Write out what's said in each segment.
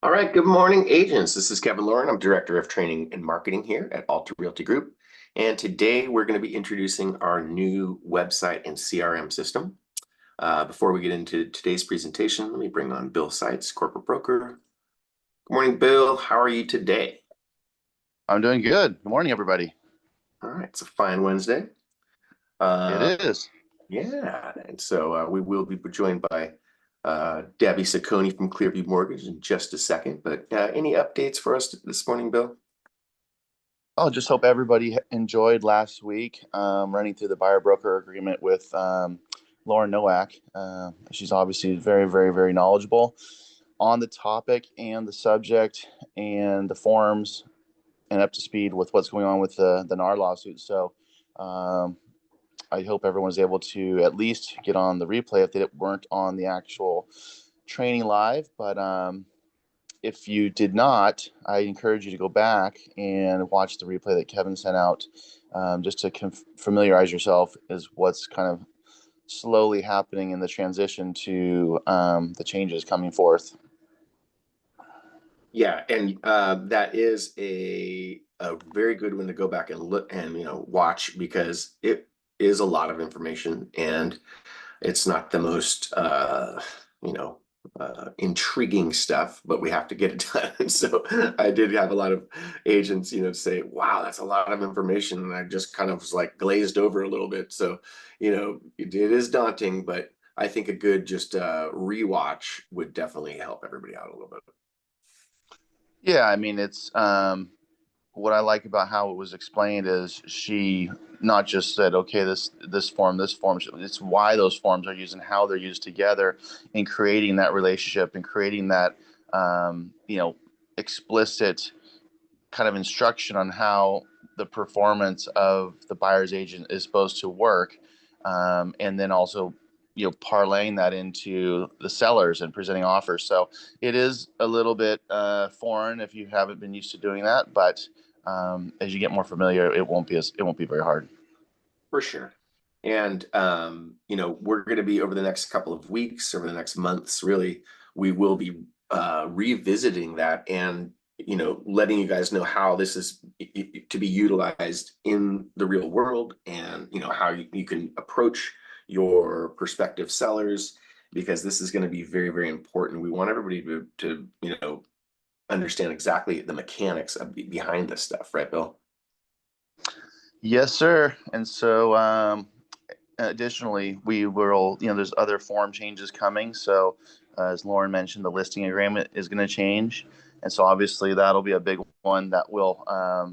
All right, good morning, agents. This is Kevin Lauren. I'm Director of Training and Marketing here at Alta Realty Group. And today we're going to be introducing our new website and CRM system. Before we get into today's presentation, let me bring on Bill Seitz, Corporate Broker. Good morning, Bill. How are you today? I'm doing good. Good morning, everybody. All right, it's a fine Wednesday. It is. Yeah, and so we will be joined by Debbie Sacconi from Clearview Mortgage in just a second. But any updates for us this morning, Bill? Oh, just hope everybody enjoyed last week running through the buyer broker agreement with Lauren Nowak. She's obviously very, very, very knowledgeable on the topic and the subject and the forms and up to speed with what's going on with the NAR lawsuit. So I hope everyone's able to at least get on the replay if they weren't on the actual training live. But if you did not, I encourage you to go back and watch the replay that Kevin sent out, just to familiarize yourself is what's kind of slowly happening in the transition to the changes coming forth. Yeah, and that is a very good one to go back and look and watch, because it is a lot of information and it's not the most intriguing stuff, but we have to get it done. So I did have a lot of agents say, wow, that's a lot of information, and I just kind of was like glazed over a little bit. So it is daunting, but I think a good just rewatch would definitely help everybody out a little bit. Yeah, I mean, it's what I like about how it was explained is she not just said, okay, this form, it's why those forms are used and how they're used together in creating that relationship and creating that explicit kind of instruction on how the performance of the buyer's agent is supposed to work, and then also parlaying that into the sellers and presenting offers. So it is a little bit foreign if you haven't been used to doing that, but as you get more familiar, it won't be very hard. For sure. And we're going to be, over the next couple of weeks, over the next months, really, we will be revisiting that and letting you guys know how this is to be utilized in the real world, and how you can approach your prospective sellers, because this is going to be very, very important. We want everybody to understand exactly the mechanics of behind this stuff, right, Bill? Yes, sir. And so additionally, we will, there's other form changes coming. So as Lauren mentioned, the listing agreement is going to change. And so obviously that'll be a big one that we'll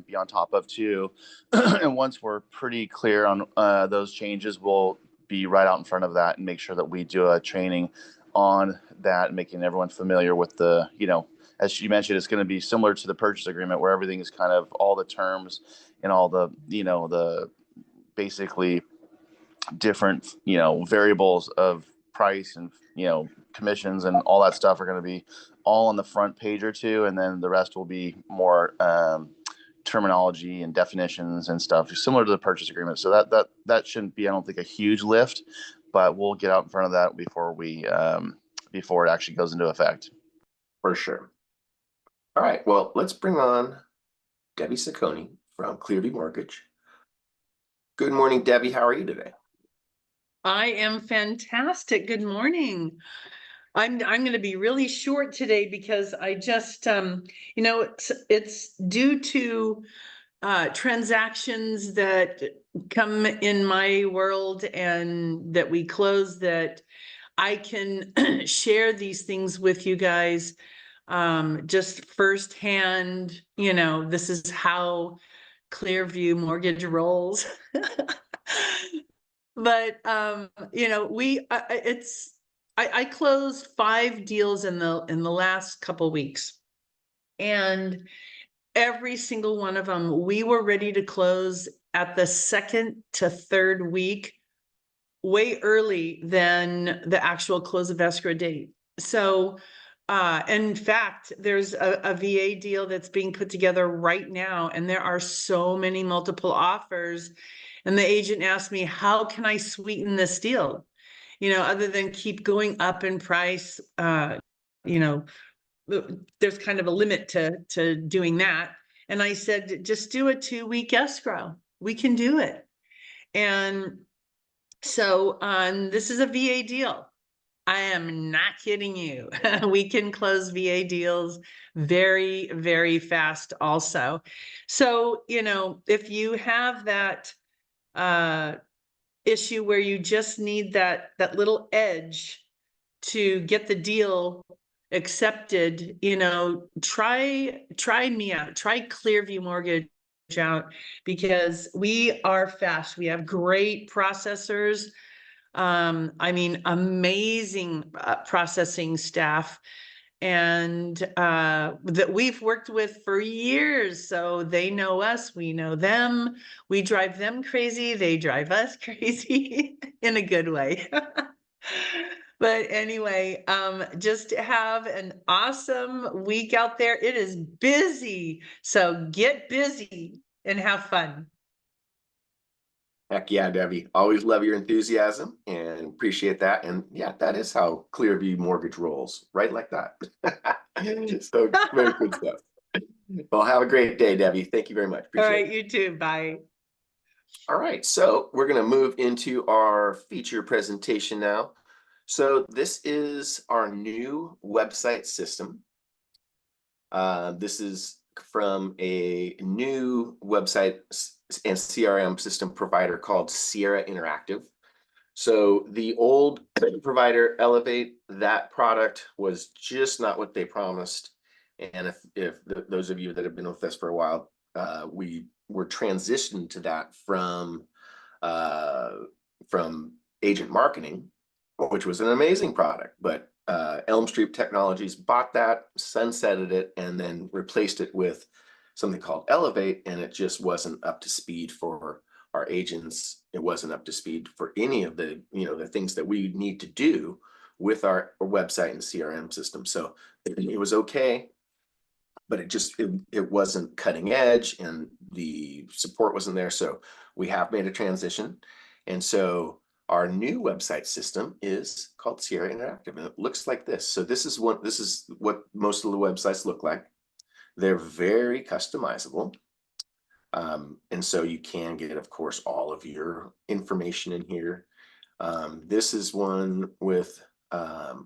be on top of too. And once we're pretty clear on those changes, we'll be right out in front of that and make sure that we do a training on that, making everyone familiar with the, as you mentioned, it's going to be similar to the purchase agreement where everything is kind of all the terms and all the, the basically different, variables of price and, commissions and all that stuff are going to be all on the front page or two. And then the rest will be more terminology and definitions and stuff similar to the purchase agreement. So that shouldn't be, I don't think, a huge lift, but we'll get out in front of that before it actually goes into effect. For sure. All right, well, let's bring on Debbie Sacconi from Clearview Mortgage. Good morning, Debbie. How are you today? I am fantastic. Good morning. I'm going to be really short today because I just it's due to transactions that come in my world and that we close, that I can share these things with you guys just firsthand. This is how Clearview Mortgage rolls. But I closed 5 deals in the last couple weeks, and every single one of them we were ready to close at the 2nd to 3rd week, way early than the actual close of escrow date. So in fact, there's a VA deal that's being put together right now, and there are so many multiple offers. And the agent asked me, how can I sweeten this deal? Other than keep going up in price, there's kind of a limit to doing that. And I said, just do a 2-week escrow. We can do it. And so this is a VA deal. I am not kidding you. We can close VA deals very, very fast also. So, you know, if you have that issue where you just need that little edge to get the deal accepted, you know, try me out, try Clearview Mortgage out, because we are fast. We have great processors. I mean, amazing processing staff, and that we've worked with for years. So they know us, we know them, we drive them crazy, they drive us crazy in a good way. But anyway, just have an awesome week out there. It is busy, so get busy and have fun. Heck yeah, Debbie. Always love your enthusiasm and appreciate that. And yeah, that is how Clearview Mortgage rolls, right like that. So very good stuff. Well, have a great day, Debbie. Thank you very much. All Appreciate right, it. you too. Bye. All right, so we're going to move into our feature presentation now. So this is our new website system. This is from a new website and CRM system provider called Sierra Interactive. So the old provider, Elevate, that product was just not what they promised. And if those of you that have been with us for a while, we were transitioned to that from agent marketing, which was an amazing product, but Elm Street Technologies bought that, sunsetted it, and then replaced it with something called Elevate, and it just wasn't up to speed for our agents. It wasn't up to speed for any of the, you know, the things that we need to do with our website and CRM system. So it was okay, but it wasn't cutting edge, and the support wasn't there. So we have made a transition, and so our new website system is called Sierra Interactive, and it looks like this. So this is what most of the websites look like. They're very customizable. And so you can get, of course, all of your information in here. This is one with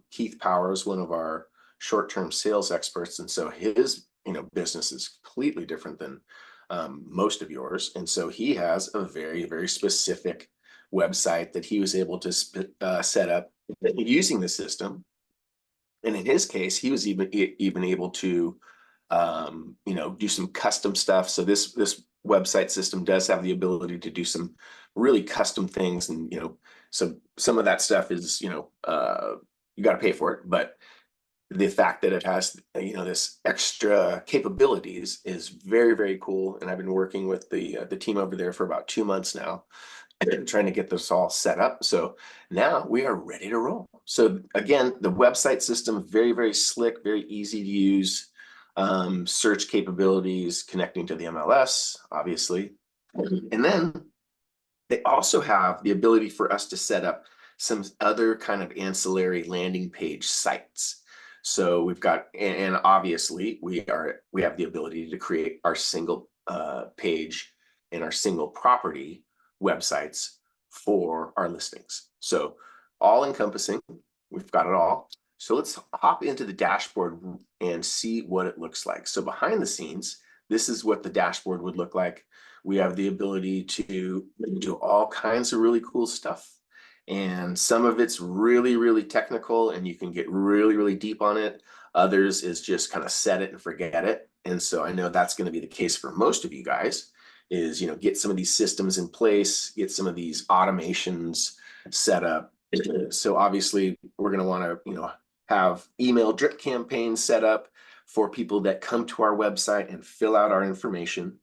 Keith Powers, one of our short-term sales experts. And so his, business is completely different than most of yours. And so he has a very, very specific website that he was able to set up using the system. And in his case, he was even able to, do some custom stuff. So this website system does have the ability to do some really custom things, and so some of that stuff is you got to pay for it, but the fact that it has this extra capabilities is very, very cool. And I've been working with the team over there for about 2 months now, trying to get this all set up. So now we are ready to roll. So again, the website system, very, very slick, very easy to use. Search capabilities connecting to the MLS, obviously. And then they also have the ability for us to set up some other kind of ancillary landing page sites. So we've got, and obviously we have the ability to create our single page and our single property websites for our listings. So all encompassing, we've got it all. So let's hop into the dashboard and see what it looks like. So behind the scenes, this is what the dashboard would look like. We have the ability to do all kinds of really cool stuff. And some of it's really, really technical, and you can get really, really deep on it. Others is just kind of set it and forget it. And so I know that's going to be the case for most of you guys, is, get some of these systems in place, get some of these automations set up. So obviously we're going to want to, have email drip campaigns set up for people that come to our website and fill out our information.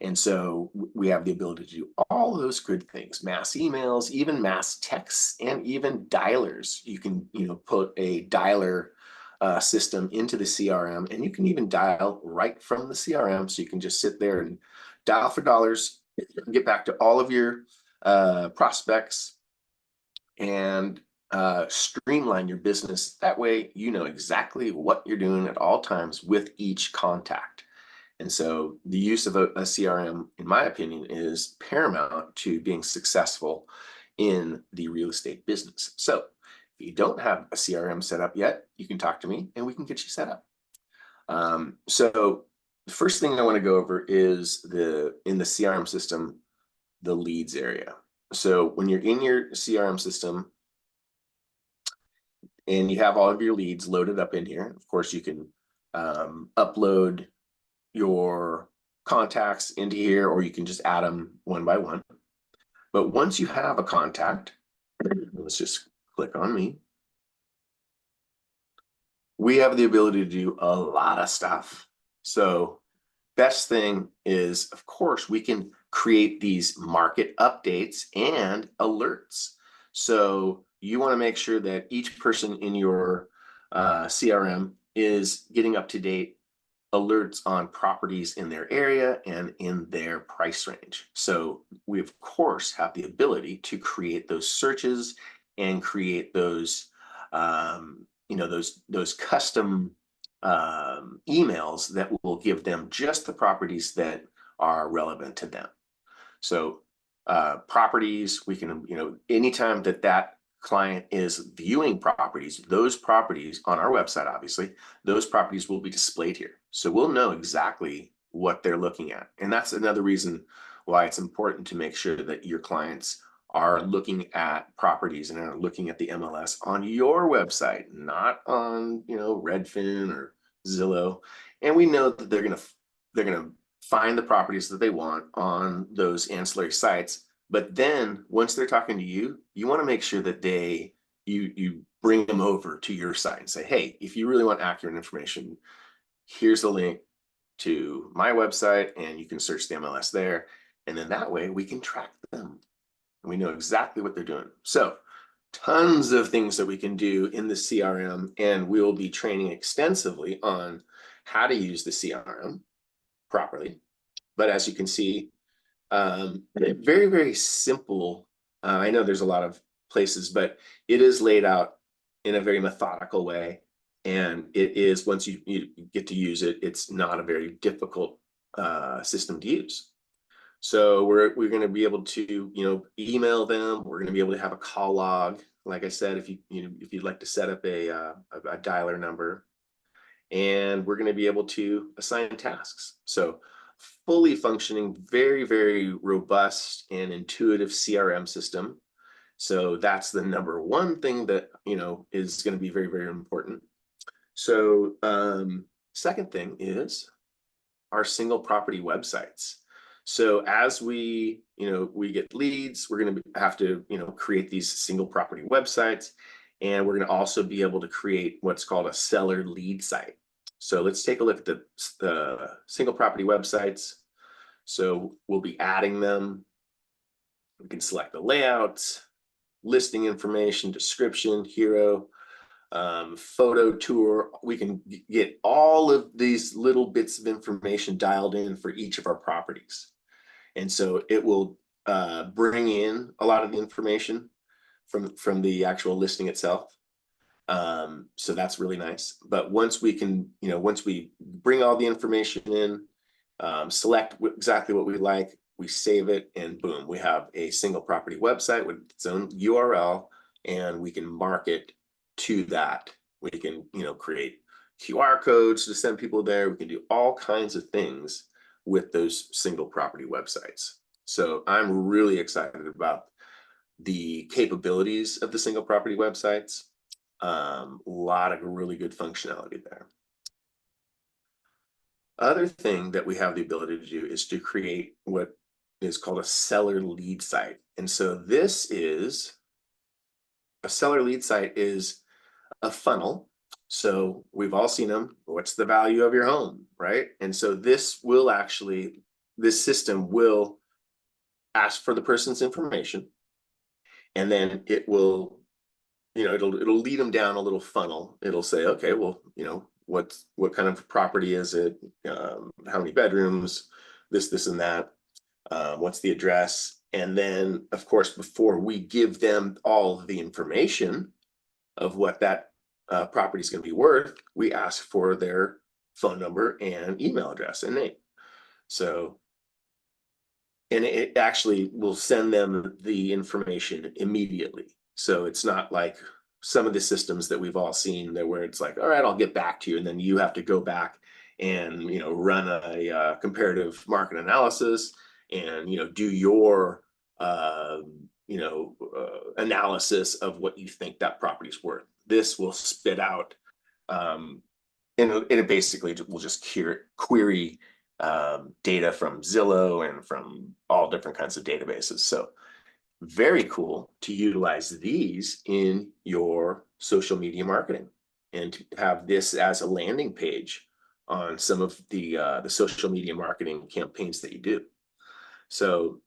And so we have the ability to do all those good things, mass emails, even mass texts, and even dialers. You can, put a dialer system into the CRM, and you can even dial right from the CRM. So you can just sit there and dial for dollars, get back to all of your prospects, and streamline your business. That way, you know exactly what you're doing at all times with each contact. And so the use of a CRM, in my opinion, is paramount to being successful in the real estate business. So if you don't have a CRM set up yet, you can talk to me and we can get you set up. So the first thing I want to go over is in the CRM system, the leads area. So when you're in your CRM system and you have all of your leads loaded up in here, of course, you can upload your contacts into here, or you can just add them one by one. But once you have a contact, let's just click on me. We have the ability to do a lot of stuff. So best thing is, of course, we can create these market updates and alerts. So you want to make sure that each person in your CRM is getting up to date alerts on properties in their area and in their price range. So we of course have the ability to create those searches and create those those custom emails that will give them just the properties that are relevant to them. So properties, we can, anytime that client is viewing properties, those properties on our website, obviously, those properties will be displayed here. So we'll know exactly what they're looking at. And that's another reason why it's important to make sure that your clients are looking at properties and are looking at the MLS on your website, not on, Redfin or Zillow. And we know that they're gonna find the properties that they want on those ancillary sites. But then once they're talking to you, you want to make sure that you bring them over to your site and say, hey, if you really want accurate information, here's a link to my website and you can search the MLS there. And then that way we can track them and we know exactly what they're doing. So tons of things that we can do in the CRM, and we will be training extensively on how to use the CRM properly. But as you can see, very, very simple. I know there's a lot of places, but it is laid out in a very methodical way. And it is, once you get to use it, it's not a very difficult system to use. So we're going to be able to, email them. We're going to be able to have a call log. Like I said, if you'd like to set up a dialer number, and we're going to be able to assign tasks. So fully functioning, very, very robust and intuitive CRM system. So that's the number one thing that, is going to be very, very important. So second thing is our single property websites. So as we get leads, we're going to have to, create these single property websites. And we're going to also be able to create what's called a seller lead site. So let's take a look at the single property websites. So we'll be adding them. We can select the layouts, listing information, description, hero, photo tour. We can get all of these little bits of information dialed in for each of our properties. And so it will bring in a lot of the information from the actual listing itself. So that's really nice. But once we bring all the information in, select exactly what we like, we save it, and boom, we have a single property website with its own URL, and we can market to that. We can, create QR codes to send people there. We can do all kinds of things with those single property websites. So I'm really excited about the capabilities of the single property websites. A lot of really good functionality there. Other thing that we have the ability to do is to create what is called a seller lead site. And so a seller lead site is a funnel. So we've all seen them. What's the value of your home, right? And so this system will ask for the person's information, and then it will, it'll lead them down a little funnel. It'll say, okay, well, what kind of property is it? How many bedrooms? This, and that. What's the address? And then, of course, before we give them all of the information, of what that property is going to be worth, we ask for their phone number and email address and name. So, and it actually will send them the information immediately. So it's not like some of the systems that we've all seen there where it's like, all right, I'll get back to you. And then you have to go back and, run a comparative market analysis and, do your, analysis of what you think that property's worth. This will spit out, and it basically will just query data from Zillow and from all different kinds of databases. So very cool to utilize these in your social media marketing and to have this as a landing page on some of the social media marketing campaigns that you do. So,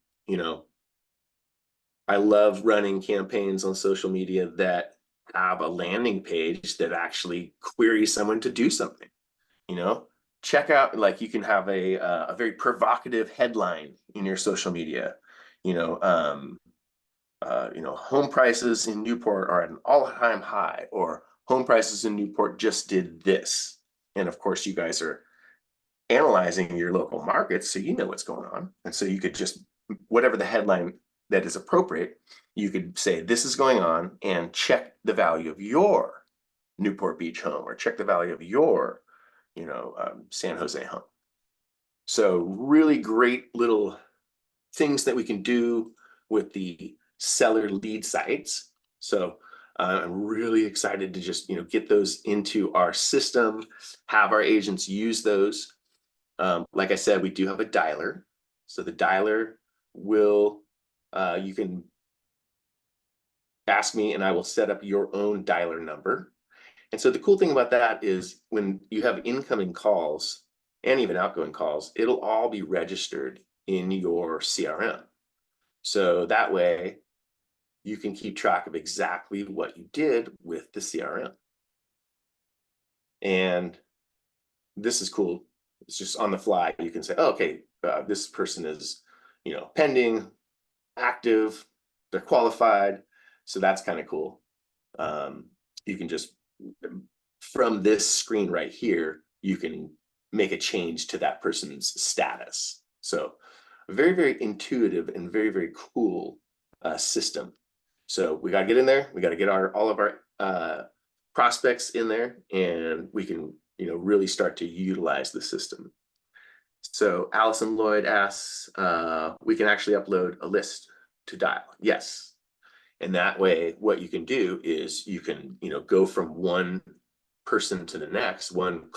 I love running campaigns on social media that have a landing page that actually queries someone to do something. Check out, like, you can have a very provocative headline in your social media. Home prices in Newport are at an all-time high, or home prices in Newport just did this. And of course, you guys are analyzing your local markets, so you know what's going on. And so you could just, whatever the headline that is appropriate, you could say this is going on and check the value of your Newport Beach home, or check the value of your, San Jose home. So really great little things that we can do with the seller lead sites. So I'm really excited to just, get those into our system, have our agents use those. Like I said, we do have a dialer. So the dialer will, you can ask me and I will set up your own dialer number. And so the cool thing about that is when you have incoming calls and even outgoing calls, it'll all be registered in your CRM. So that way you can keep track of exactly what you did with the CRM. And this is cool. It's just on the fly. You can say, oh, okay, this person is, pending, active, they're qualified. So that's kind of cool. You can just, from this screen right here, you can make a change to that person's status. So very, very intuitive and very, very cool system. So we got to get in there. We got to get all of our prospects in there, and we can, really start to utilize the system. So Allison Lloyd asks, we can actually upload a list to dial. Yes. And that way, what you can do is you can, go from one person to the next, one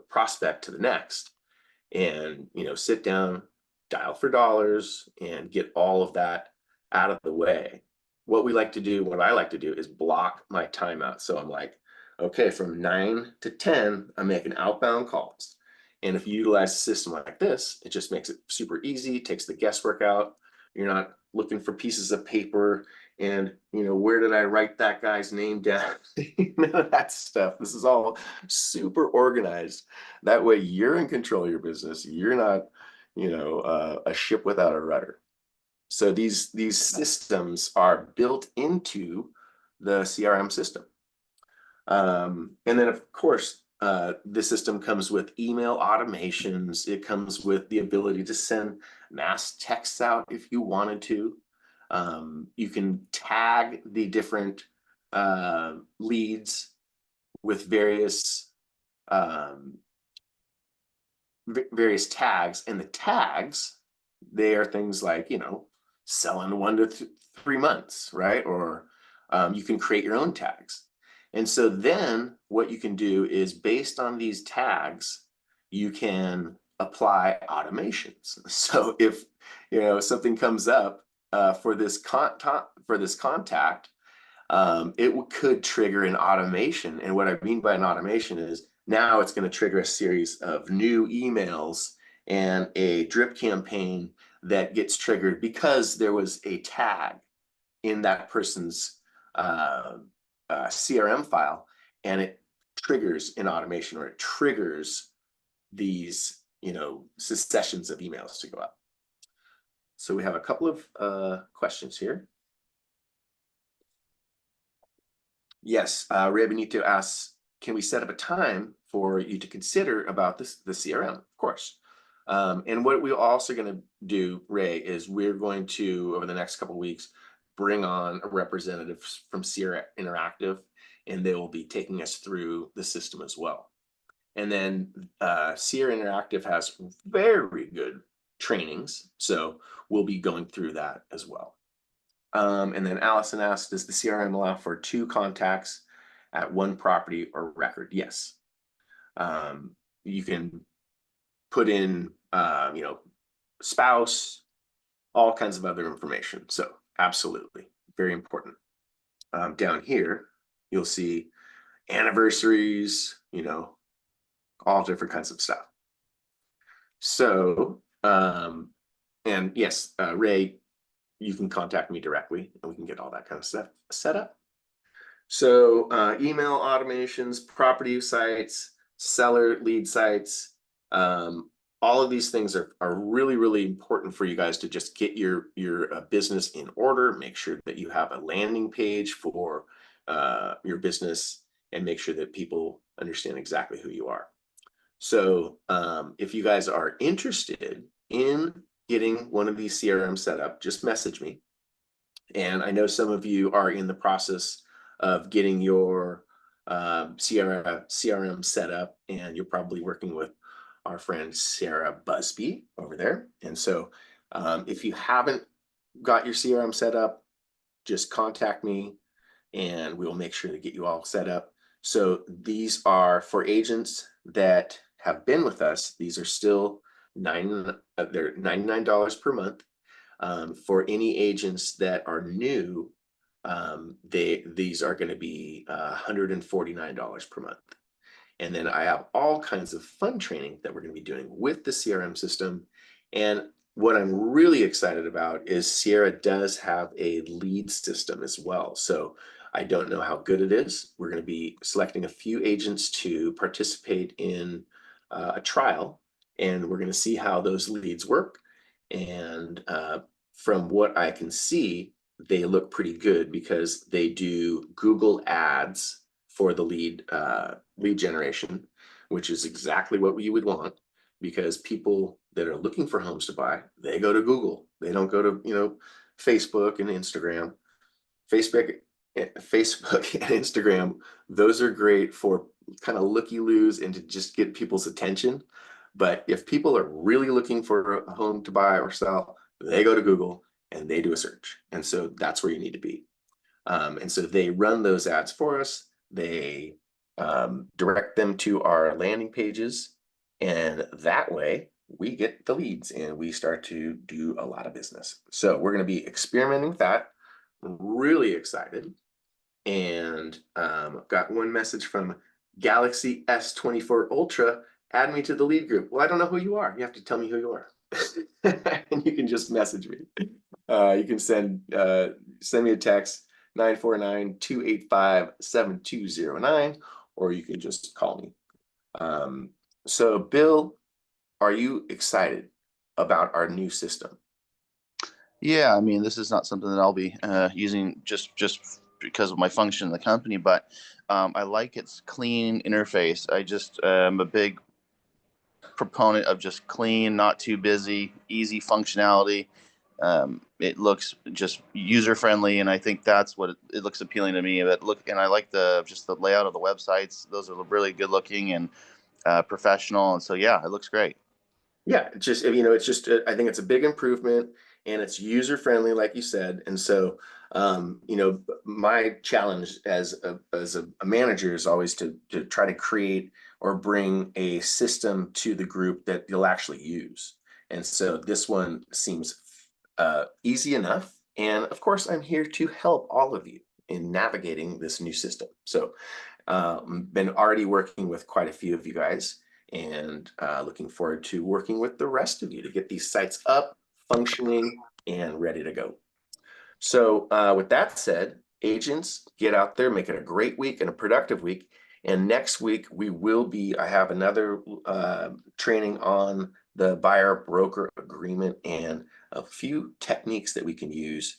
prospect to the next, and, sit down, dial for dollars, and get all of that out of the way. What I like to do is block my timeout. So I'm like, okay, from 9 to 10, I'm making outbound calls. And if you utilize a system like this, it just makes it super easy, takes the guesswork out. You're not looking for pieces of paper and, where did I write that guy's name down? None of that stuff. This is all super organized. That way you're in control of your business. You're not, a ship without a rudder. So these systems are built into the CRM system. And then of course, the system comes with email automations. It comes with the ability to send mass texts out if you wanted to. You can tag the different leads with various tags, and the tags, they are things like, selling 1 to 3 months, right? Or you can create your own tags. And so then what you can do is, based on these tags, you can apply automations. So if, something comes up for this contact, it could trigger an automation. And what I mean by an automation is, now it's going to trigger a series of new emails and a drip campaign that gets triggered because there was a tag in that person's CRM file, and it triggers an automation, or it triggers these, successions of emails to go out. So we have a couple of questions here. Yes, Ray Benito asks, can we set up a time for you to consider about the CRM? Of course. And what we're also going to do, Ray, is we're going to, over the next couple of weeks, bring on a representative from Sierra Interactive, and they will be taking us through the system as well. And then Sierra Interactive has very good trainings, so we'll be going through that as well. And then Allison asked, does the CRM allow for 2 contacts at one property or record? Yes. You can put in, spouse, all kinds of other information. So absolutely, very important. Down here, you'll see anniversaries, all different kinds of stuff. So, and yes, Ray, you can contact me directly and we can get all that kind of stuff set up. So email automations, property sites, seller lead sites, all of these things are really, really important for you guys to just get your business in order. Make sure that you have a landing page for your business and make sure that people understand exactly who you are. So if you guys are interested in getting one of these CRM set up, just message me. And I know some of you are in the process of getting your CRM set up, and you're probably working with our friend Sarah Busby over there. And so if you haven't got your CRM set up, just contact me and we will make sure to get you all set up. So these are for agents that have been with us. These are still they're $99 per month. For any agents that are new, these are going to be $149 per month. And then I have all kinds of fun training that we're going to be doing with the CRM system. And what I'm really excited about is Sierra does have a lead system as well. So I don't know how good it is. We're going to be selecting a few agents to participate in a trial, and we're going to see how those leads work. And from what I can see, they look pretty good because they do Google ads for the lead generation, which is exactly what we would want, because people that are looking for homes to buy, they go to Google. They don't go to Facebook and Instagram. Facebook and Instagram, those are great for kind of looky-loos and to just get people's attention. But if people are really looking for a home to buy or sell, they go to Google and they do a search. And so that's where you need to be. And so they run those ads for us. They direct them to our landing pages. And that way we get the leads and we start to do a lot of business. So we're going to be experimenting with that. Really excited. And got one message from Galaxy S24 Ultra. Add me to the lead group. Well, I don't know who you are. You have to tell me who you are. And you can just message me. You can send me a text 949-285-7209, or you can just call me. So Bill, are you excited about our new system? Yeah, I mean, this is not something that I'll be using just because of my function in the company, but I like its clean interface. I just am a big proponent of just clean, not too busy, easy functionality. It looks just user friendly, and I think that's what it looks appealing to me. But and I like the layout of the websites; those are really good looking and professional. And so, yeah, it looks great. Yeah, it's just I think it's a big improvement and it's user friendly, like you said. And so, my challenge as a manager is always to try to create or bring a system to the group that you'll actually use. And so this one seems easy enough. And of course, I'm here to help all of you in navigating this new system. So, been already working with quite a few of you guys, and looking forward to working with the rest of you to get these sites up, functioning, and ready to go. So with that said, agents, get out there, make it a great week and a productive week. And next week I have another training on the buyer broker agreement and a few techniques that we can use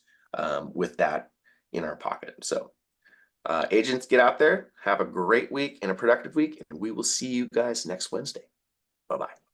with that in our pocket. So Agents, get out there, have a great week and a productive week, and we will see you guys next Wednesday. Bye-bye.